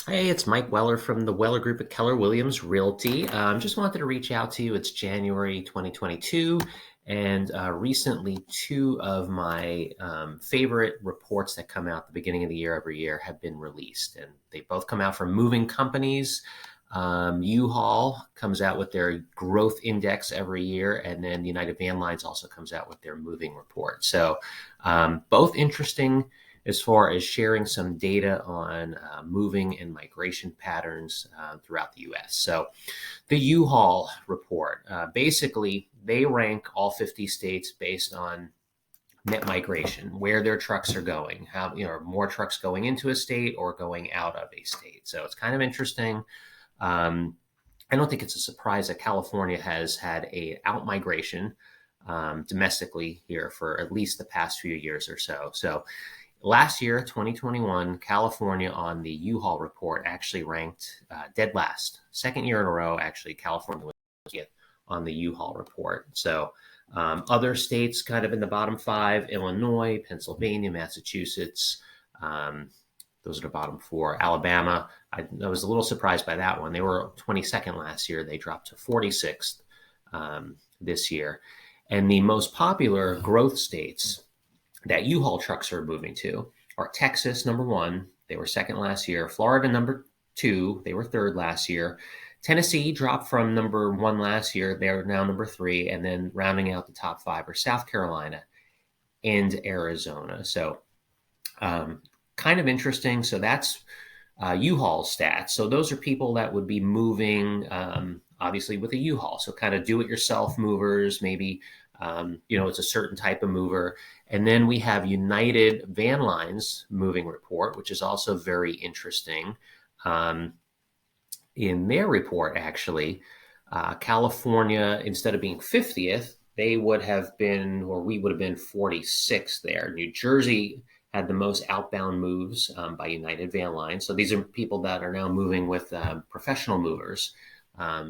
Hey, it's Mike Weller from the Weller Group at Keller Williams Realty. Just wanted to reach out to you. It's January 2022, and recently, two of my favorite reports that come out at the beginning of the year every year have been released, and they both come out from moving companies. U-Haul comes out with their growth index every year, and then United Van Lines also comes out with their moving report. So, both interesting as far as sharing some data on moving and migration patterns throughout the US. So, the U-Haul report basically they rank all 50 states based on net migration, where their trucks are going, how more trucks going into a state or going out of a state. So it's kind of interesting. Um, I don't think it's a surprise that California has had a out migration domestically here for at least the past few years or so. So last year, 2021, California on the U-Haul report actually ranked dead last. Second year in a row, actually, California was on the U-Haul report. So other states kind of in the bottom five: Illinois, Pennsylvania, Massachusetts. Um, those are the bottom four. Alabama, I was a little surprised by that one. They were 22nd last year. They dropped to 46th this year. And the most popular growth states that U-Haul trucks are moving to are Texas, number one. They were second last year. Florida, number two. They were third last year. Tennessee dropped from number one last year. They're now number three. And then rounding out the top five are South Carolina and Arizona. So kind of interesting. So that's U-Haul stats. So those are people that would be moving, obviously, with a U-Haul. So kind of do-it-yourself movers, maybe, it's a certain type of mover. And then we have United Van Lines moving report, which is also very interesting. In their report, actually, California, instead of being 50th, they would have been, or we would have been 46th there. New Jersey had the most outbound moves by United Van Lines. So these are people that are now moving with professional movers.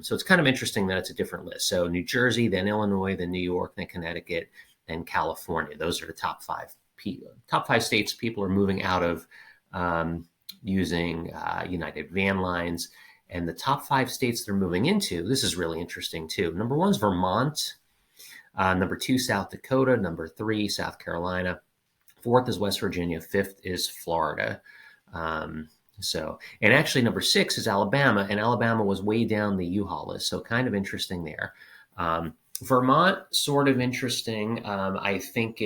So it's kind of interesting that it's a different list. So New Jersey, then Illinois, then New York, then Connecticut, then California. Those are the top five states people are moving out of using United Van Lines. And the top five states they're moving into, this is really interesting too. Number one is Vermont. Number two, South Dakota. Number three, South Carolina. Fourth is West Virginia. Fifth is Florida. And actually number six is Alabama, and Alabama was way down the U-Haul list. So kind of interesting there. Vermont, sort of interesting. I think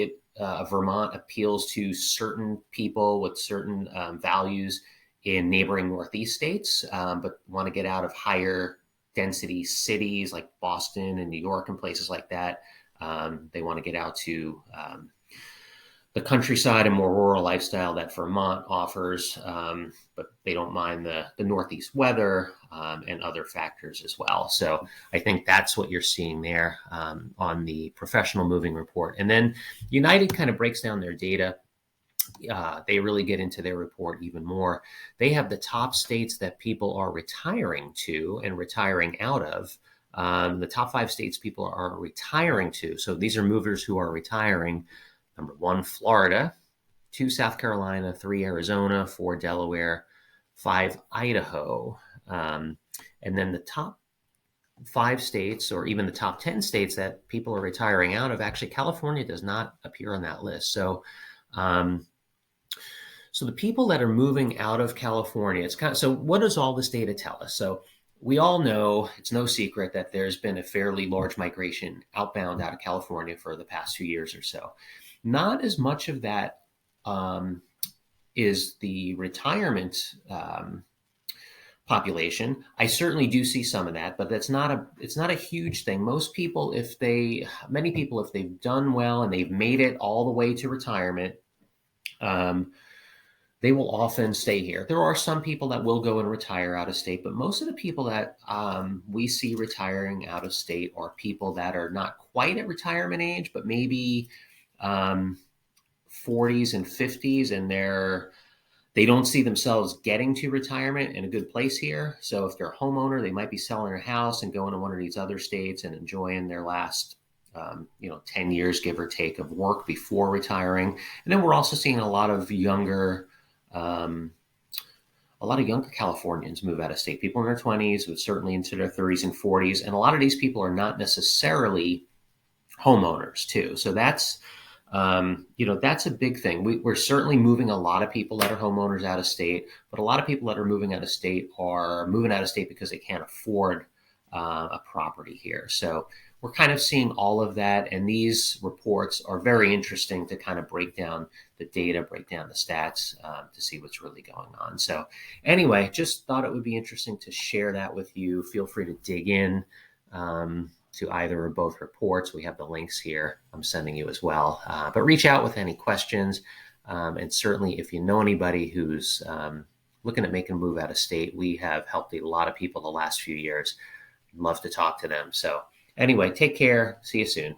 Vermont appeals to certain people with certain values in neighboring Northeast states, but want to get out of higher density cities like Boston and New York and places like that. They want to get out to the countryside and more rural lifestyle that Vermont offers, but they don't mind the Northeast weather and other factors as well. So I think that's what you're seeing there on the professional moving report. And then United kind of breaks down their data. They really get into their report even more. They have the top states that people are retiring to and retiring out of. The top five states people are retiring to. So these are movers who are retiring. Number one, Florida. Two, South Carolina. Three, Arizona. Four, Delaware. Five, Idaho. And then the top five states, or even the top 10 states that people are retiring out of, actually, California does not appear on that list. So the people that are moving out of California, so what does all this data tell us? So we all know, it's no secret, that there's been a fairly large migration outbound out of California for the past 2 years or so. Not as much of that is the retirement population. I certainly do see some of that, but it's not a huge thing. Many people, if they've done well and they've made it all the way to retirement, they will often stay here. There are some people that will go and retire out of state, but most of the people that we see retiring out of state are people that are not quite at retirement age, but maybe 40s and 50s, and they don't see themselves getting to retirement in a good place here. So if they're a homeowner, they might be selling their house and going to one of these other states and enjoying their last 10 years, give or take, of work before retiring. And then we're also seeing a lot of younger a lot of younger Californians move out of state, people in their 20s, but certainly into their 30s and 40s. And a lot of these people are not necessarily homeowners too. So that's, that's a big thing. We're certainly moving a lot of people that are homeowners out of state, but a lot of people that are moving out of state are moving out of state because they can't afford a property here. So we're kind of seeing all of that. And these reports are very interesting to kind of break down the data, break down the stats to see what's really going on. So anyway, just thought it would be interesting to share that with you. Feel free to dig in to either or both reports. We have the links here I'm sending you as well. But reach out with any questions. And certainly if you know anybody who's looking at making a move out of state, we have helped a lot of people the last few years. Love to talk to them. So anyway, take care. See you soon.